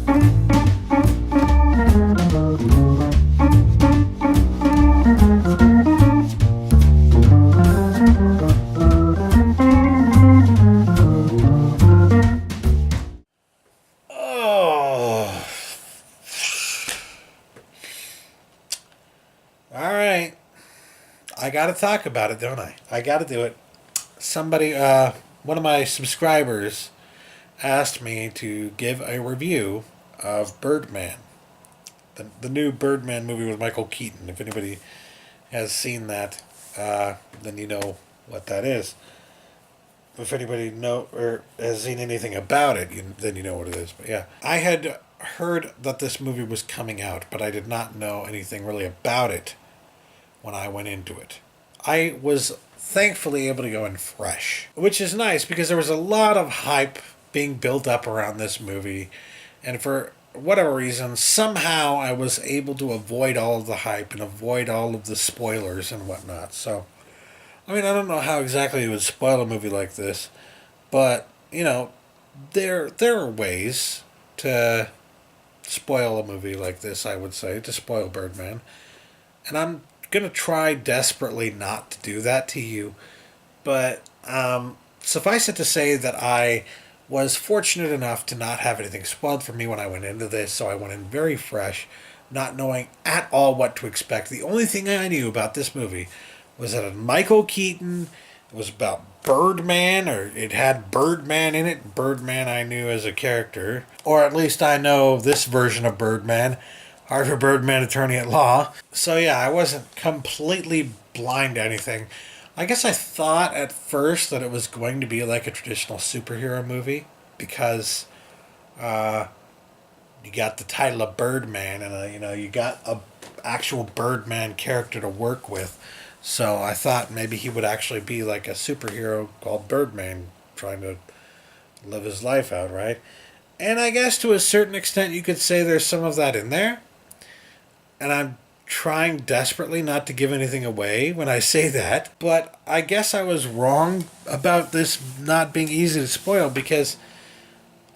Oh. All right. I got to talk about it, don't I? I got to do it. Somebody, one of my subscribers asked me to give a review of Birdman, the new Birdman movie with Michael Keaton. If anybody has seen that, then you know what that is. If anybody know or has seen anything about it, then you know what it is. But yeah, I had heard that this movie was coming out, but I did not know anything really about it when I went into it. I was thankfully able to go in fresh, which is nice because there was a lot of hype being built up around this movie, and for whatever reason, somehow I was able to avoid all of the hype and avoid all of the spoilers and whatnot. So, I mean, I don't know how exactly it would spoil a movie like this, but you know, there are ways to spoil a movie like this. I would say to spoil Birdman, and I'm gonna try desperately not to do that to you. But suffice it to say that I was fortunate enough to not have anything spoiled for me when I went into this, so I went in very fresh, not knowing at all what to expect. The only thing I knew about this movie was that it had Michael Keaton. It was about Birdman, or it had Birdman in it. Birdman I knew as a character, or at least I know this version of Birdman, Harvey Birdman, attorney at law. So yeah, I wasn't completely blind to anything. I guess I thought at first that it was going to be like a traditional superhero movie because you got the title of Birdman, and you got a actual Birdman character to work with. So I thought maybe he would actually be like a superhero called Birdman trying to live his life out, right? And I guess to a certain extent you could say there's some of that in there. And I'm trying desperately not to give anything away when I say that. But I guess I was wrong about this not being easy to spoil because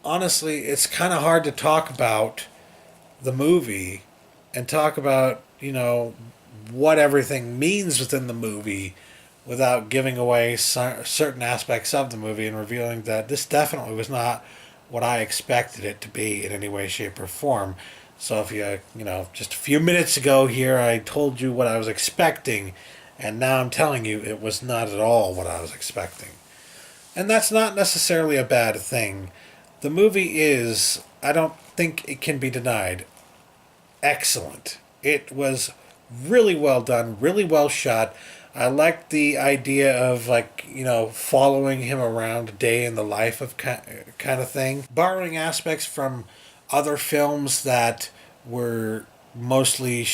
honestly, it's kind of hard to talk about the movie and talk about, what everything means within the movie without giving away certain aspects of the movie and revealing that this definitely was not what I expected it to be in any way, shape, or form. So if just a few minutes ago here, I told you what I was expecting, and now I'm telling you it was not at all what I was expecting. And that's not necessarily a bad thing. The movie is, I don't think it can be denied, excellent. It was really well done, really well shot. I liked the idea of following him around a day in the life of kind of thing, borrowing aspects from other films that were mostly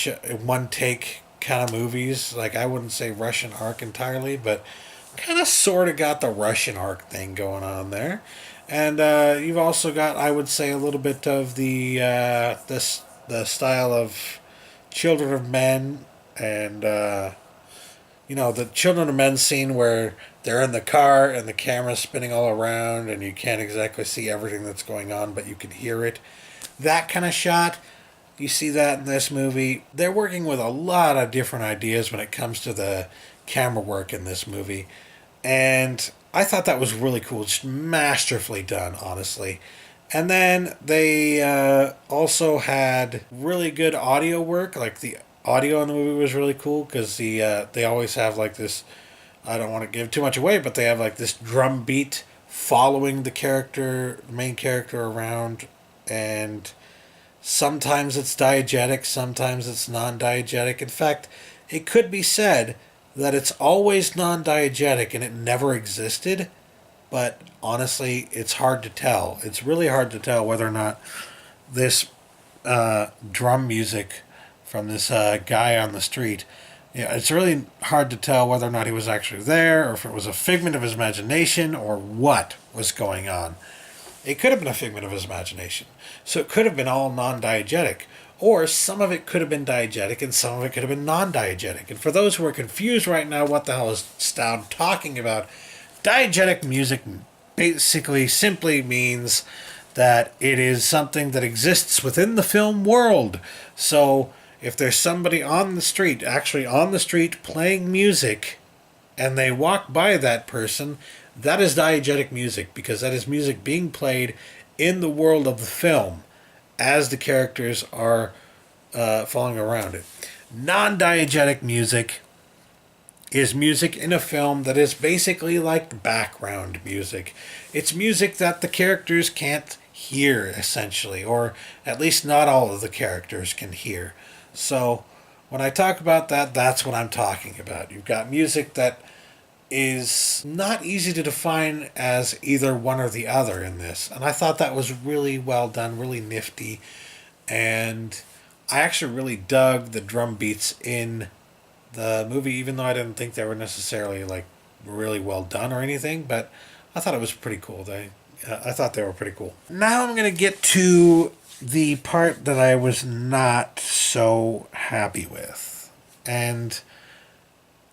one take kind of movies. Like I wouldn't say Russian Ark entirely, but kind of sort of got the Russian Ark thing going on there. And you've also got, I would say, a little bit of the style of Children of Men, and the Children of Men scene where they're in the car and the camera's spinning all around and you can't exactly see everything that's going on, but you can hear it. That kind of shot, you see that in this movie. They're working with a lot of different ideas when it comes to the camera work in this movie, and I thought that was really cool. Just masterfully done, honestly. And then they also had really good audio work. Like the audio in the movie was really cool because they always have like this. I don't want to give too much away, but they have like this drum beat following the main character around, and sometimes it's diegetic, sometimes it's non-diegetic. In fact, it could be said that it's always non-diegetic and it never existed. But honestly, it's hard to tell. It's really hard to tell whether or not this drum music from this guy on the street, it's really hard to tell whether or not he was actually there, or if it was a figment of his imagination, or what was going on. It could have been a figment of his imagination. So it could have been all non-diegetic. Or some of it could have been diegetic and some of it could have been non-diegetic. And for those who are confused right now, what the hell is Stout talking about? Diegetic music basically simply means that it is something that exists within the film world. So if there's somebody on the street, actually on the street playing music, and they walk by that person, that is diegetic music, because that is music being played in the world of the film as the characters are following around it. Non-diegetic music is music in a film that is basically like background music. It's music that the characters can't hear, essentially, or at least not all of the characters can hear. So when I talk about that, that's what I'm talking about. You've got music that is not easy to define as either one or the other in this. And I thought that was really well done, really nifty. And I actually really dug the drum beats in the movie, even though I didn't think they were necessarily like really well done or anything. But I thought it was pretty cool. I thought they were pretty cool. Now I'm going to get to the part that I was not so happy with. And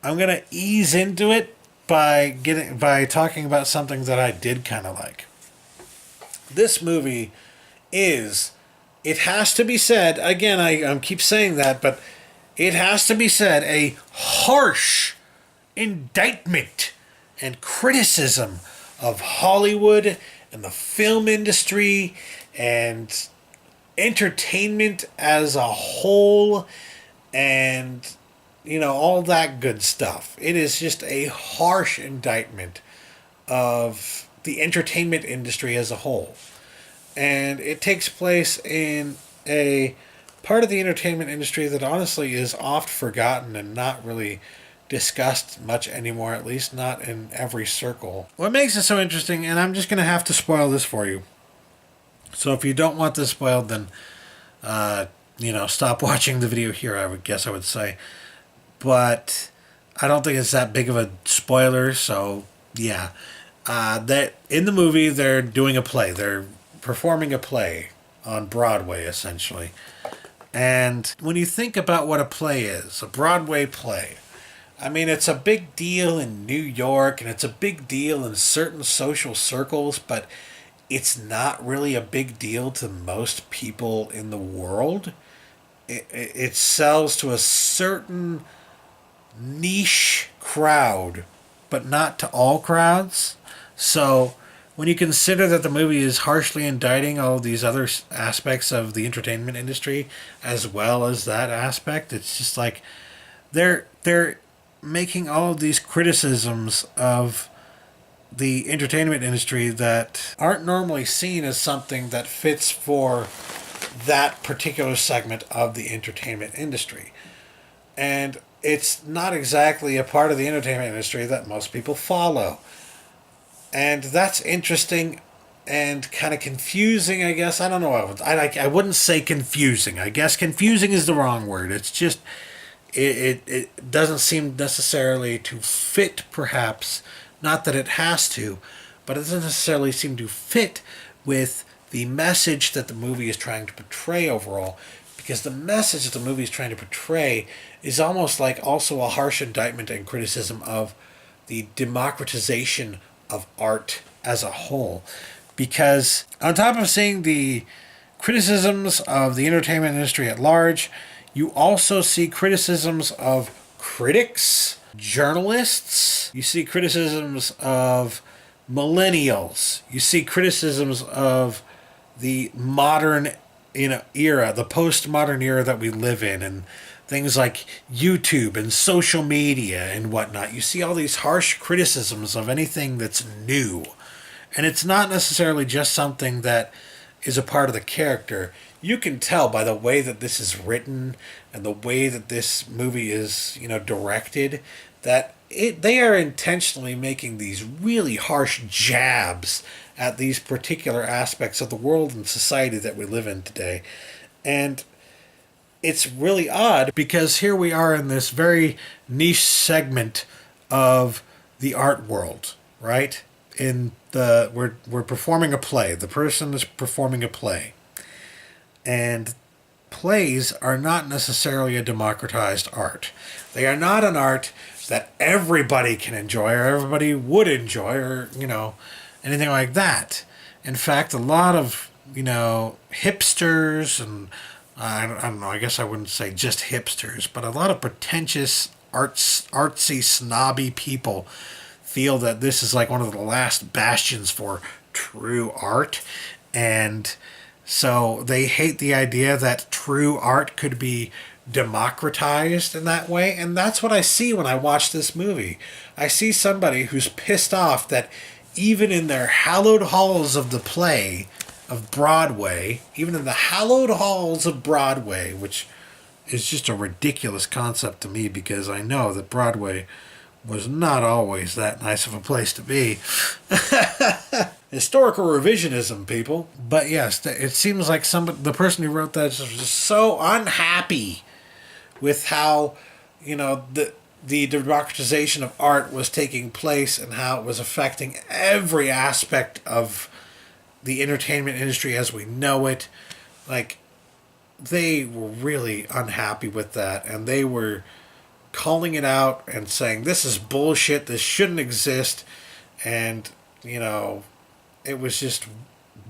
I'm going to ease into it by talking about something that I did kind of like. This movie is, it has to be said, again, I keep saying that, but it has to be said, a harsh indictment and criticism of Hollywood and the film industry and entertainment as a whole, and all that good stuff. It is just a harsh indictment of the entertainment industry as a whole. And it takes place in a part of the entertainment industry that honestly is oft forgotten and not really discussed much anymore, at least not in every circle. What makes it so interesting, and I'm just going to have to spoil this for you. So if you don't want this spoiled, then, stop watching the video here, I would say. But I don't think it's that big of a spoiler, so yeah. That in the movie, they're doing a play. They're performing a play on Broadway, essentially. And when you think about what a play is, a Broadway play, I mean, it's a big deal in New York, and it's a big deal in certain social circles, but it's not really a big deal to most people in the world. It sells to a certain niche crowd, but not to all crowds. So when you consider that the movie is harshly indicting all these other aspects of the entertainment industry as well as that aspect, it's just like they're making all of these criticisms of the entertainment industry that aren't normally seen as something that fits for that particular segment of the entertainment industry. And it's not exactly a part of the entertainment industry that most people follow. And that's interesting and kind of confusing, I guess. I don't know. I wouldn't say confusing. I guess confusing is the wrong word. It's just, it doesn't seem necessarily to fit, perhaps. Not that it has to, but it doesn't necessarily seem to fit with the message that the movie is trying to portray overall. Because the message that the movie is trying to portray is almost like also a harsh indictment and criticism of the democratization of art as a whole. Because on top of seeing the criticisms of the entertainment industry at large, you also see criticisms of critics, journalists, you see criticisms of millennials, you see criticisms of the modern era, the postmodern era that we live in, and things like YouTube and social media and whatnot. You see all these harsh criticisms of anything that's new. And it's not necessarily just something that is a part of the character. You can tell by the way that this is written and the way that this movie is, directed, that they are intentionally making these really harsh jabs at these particular aspects of the world and society that we live in today. And it's really odd because here we are in this very niche segment of the art world, right? We're performing a play. The person is performing a play. And plays are not necessarily a democratized art. They are not an art that everybody can enjoy or everybody would enjoy or, anything like that. In fact, a lot of hipsters and I don't know, I guess I wouldn't say just hipsters, but a lot of pretentious artsy, snobby people feel that this is like one of the last bastions for true art. And so they hate the idea that true art could be democratized in that way. And that's what I see when I watch this movie. I see somebody who's pissed off that even in their hallowed halls of the play of Broadway, even in the hallowed halls of Broadway, which is just a ridiculous concept to me because I know that Broadway was not always that nice of a place to be. Historical revisionism, people. But yes, it seems like the person who wrote that was just so unhappy with how, the democratization of art was taking place and how it was affecting every aspect of the entertainment industry as we know it. Like, they were really unhappy with that, and they were calling it out and saying, this is bullshit, this shouldn't exist, and, it was just,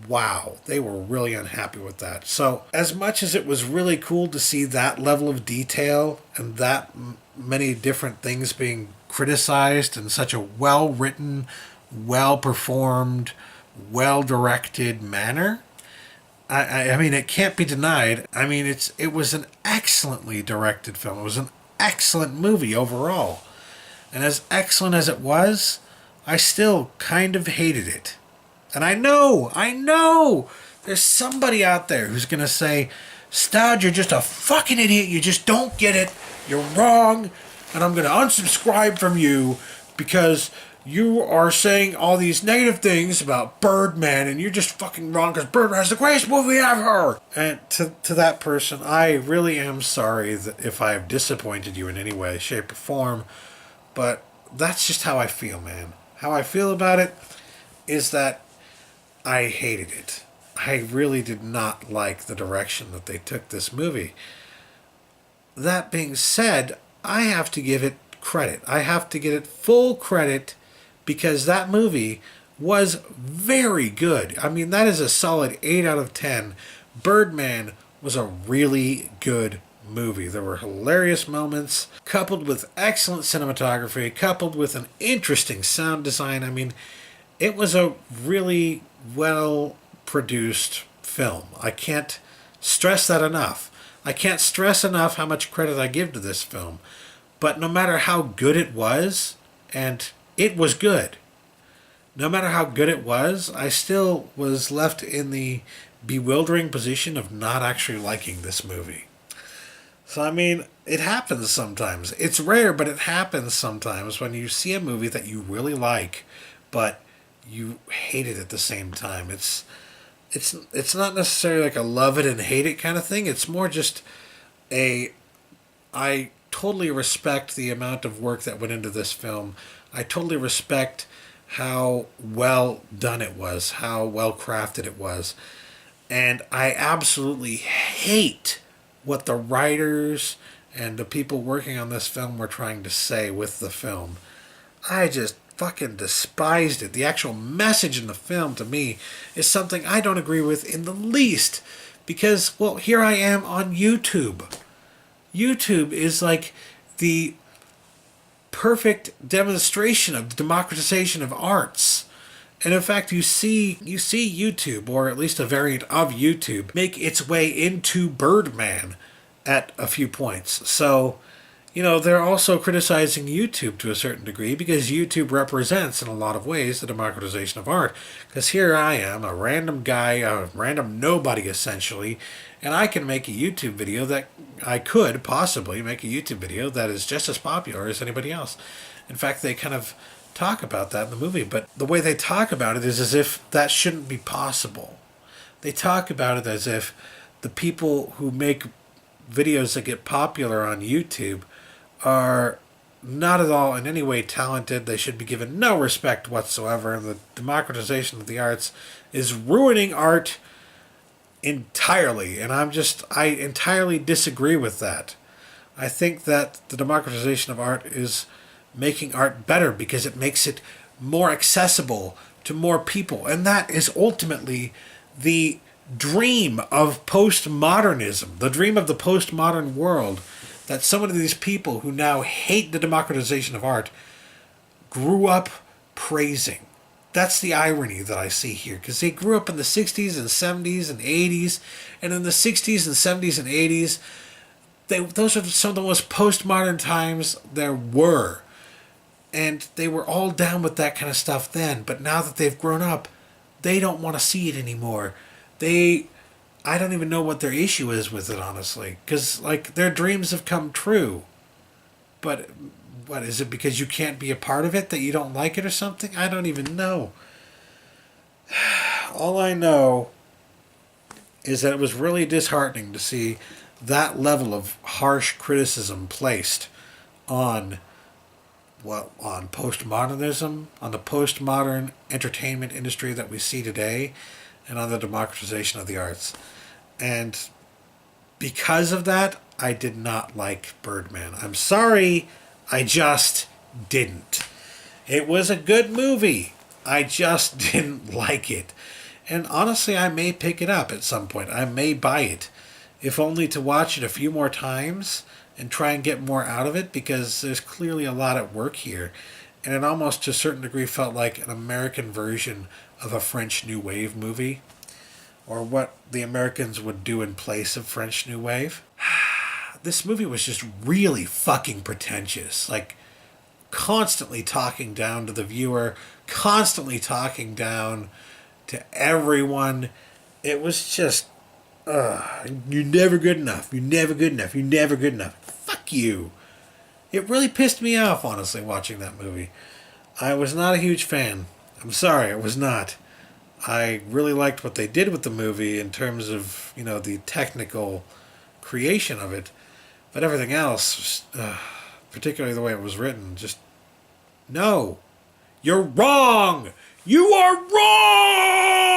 wow, they were really unhappy with that. So, as much as it was really cool to see that level of detail and that many different things being criticized in such a well-written, well-performed, well-directed manner, I mean, it can't be denied. I mean, it was an excellently directed film. It was an excellent movie overall. And as excellent as it was, I still kind of hated it. And I know, there's somebody out there who's going to say, Stoud, you're just a fucking idiot. You just don't get it. You're wrong. And I'm going to unsubscribe from you because you are saying all these negative things about Birdman and you're just fucking wrong because Birdman is the greatest movie ever. And to that person, I really am sorry that if I've disappointed you in any way, shape, or form. But that's just how I feel, man. How I feel about it is that I hated it. I really did not like the direction that they took this movie. That being said, I have to give it credit. I have to give it full credit because that movie was very good. I mean, that is a solid 8 out of 10. Birdman was a really good movie. There were hilarious moments, coupled with excellent cinematography, coupled with an interesting sound design. I mean, it was a really well-produced film. I can't stress that enough. I can't stress enough how much credit I give to this film. But no matter how good it was, and it was good, no matter how good it was, I still was left in the bewildering position of not actually liking this movie. So, I mean, it happens sometimes. It's rare, but it happens sometimes when you see a movie that you really like, but you hate it at the same time. It's not necessarily like a love it and hate it kind of thing. It's more just I totally respect the amount of work that went into this film. I totally respect how well done it was, how well crafted it was. And I absolutely hate what the writers and the people working on this film were trying to say with the film. I just fucking despised it. The actual message in the film, to me, is something I don't agree with in the least. Because, well, here I am on YouTube. YouTube is like the perfect demonstration of the democratization of arts. And in fact, you see YouTube, or at least a variant of YouTube, make its way into Birdman at a few points. So, they're also criticizing YouTube to a certain degree because YouTube represents, in a lot of ways, the democratization of art. Because here I am, a random guy, a random nobody, essentially, and I can make a YouTube video that I could possibly make a YouTube video that is just as popular as anybody else. In fact, they kind of talk about that in the movie, but the way they talk about it is as if that shouldn't be possible. They talk about it as if the people who make videos that get popular on YouTube are not at all in any way talented. They should be given no respect whatsoever. The democratization of the arts is ruining art entirely, and I entirely disagree with that. I think that the democratization of art is making art better because it makes it more accessible to more people, and that is ultimately the dream of postmodernism, the dream of the postmodern world that so many of these people who now hate the democratization of art grew up praising. That's the irony that I see here, because they grew up in the 60s and 70s and 80s, and in the 60s and 70s and 80s, those are some of the most postmodern times there were. And they were all down with that kind of stuff then, but now that they've grown up, they don't want to see it anymore. I don't even know what their issue is with it, honestly, because like their dreams have come true. But what is it, because you can't be a part of it that you don't like it or something? I don't even know. All I know is that it was really disheartening to see that level of harsh criticism placed on on postmodernism, on the postmodern entertainment industry that we see today, and on the democratization of the arts. And because of that, I did not like Birdman. I'm sorry, I just didn't. It was a good movie. I just didn't like it. And honestly, I may pick it up at some point. I may buy it, if only to watch it a few more times and try and get more out of it, because there's clearly a lot at work here. And it almost to a certain degree felt like an American version of a French New Wave movie, or what the Americans would do in place of French New Wave. This movie was just really fucking pretentious. Like, constantly talking down to the viewer, constantly talking down to everyone. It was just, you're never good enough. You're never good enough. You're never good enough. Fuck you. It really pissed me off, honestly, watching that movie. I was not a huge fan. I'm sorry, I was not. I really liked what they did with the movie in terms of, the technical creation of it. But everything else, particularly the way it was written, just, no. You're wrong! You are wrong!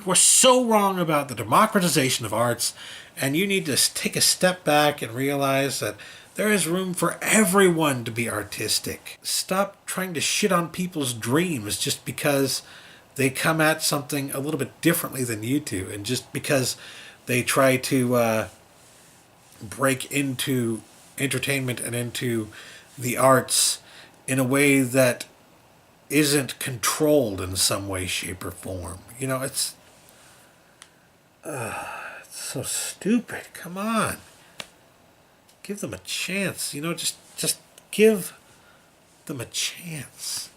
We're so wrong about the democratization of arts, and you need to take a step back and realize that there is room for everyone to be artistic. Stop trying to shit on people's dreams just because they come at something a little bit differently than you do, and just because they try to break into entertainment and into the arts in a way that isn't controlled in some way, shape, or form. It's so stupid. Come on. Give them a chance. Just give them a chance.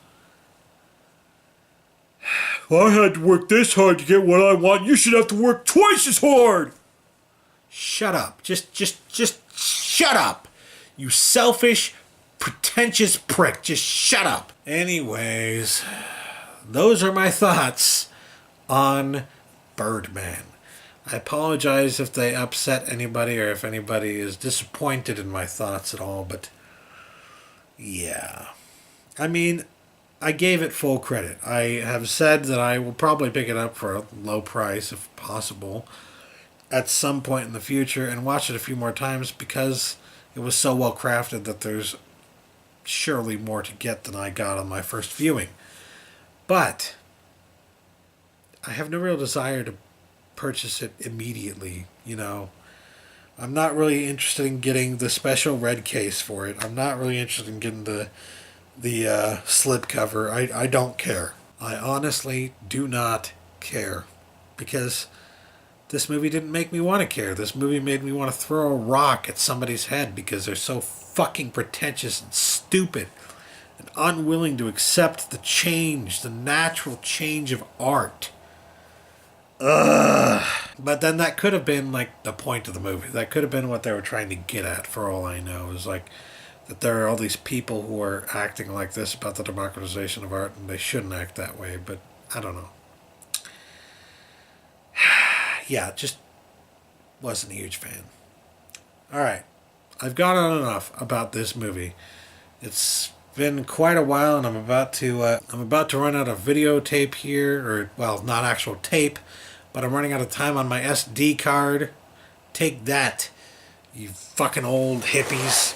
I had to work this hard to get what I want. You should have to work twice as hard. Shut up. Just shut up. You selfish, pretentious prick. Just shut up. Anyways, those are my thoughts on Birdman. I apologize if they upset anybody or if anybody is disappointed in my thoughts at all, but yeah. I mean, I gave it full credit. I have said that I will probably pick it up for a low price, if possible, at some point in the future, and watch it a few more times, because it was so well crafted that there's surely more to get than I got on my first viewing. But I have no real desire to purchase it immediately. I'm not really interested in getting the special red case for it. I'm not really interested in getting the slip cover. I don't care. I honestly do not care, because this movie didn't make me want to care. This movie made me want to throw a rock at somebody's head because they're so fucking pretentious and stupid and unwilling to accept the change, the natural change of art. Ugh. But then that could have been like the point of the movie. That could have been what they were trying to get at, for all I know. Is like that there are all these people who are acting like this about the democratization of art, and they shouldn't act that way. But I don't know. Yeah, just wasn't a huge fan. Alright, I've gone on enough about this movie. It's been quite a while, and I'm about to run out of videotape here, or, well, not actual tape, but I'm running out of time on my SD card. Take that, you fucking old hippies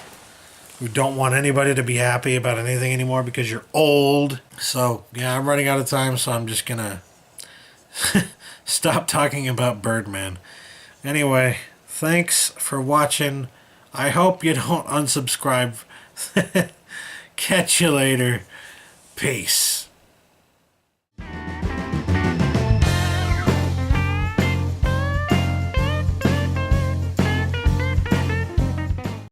who don't want anybody to be happy about anything anymore because you're old. So, yeah, I'm running out of time, so I'm just gonna stop talking about Birdman. Anyway, thanks for watching. I hope you don't unsubscribe. Catch you later. Peace.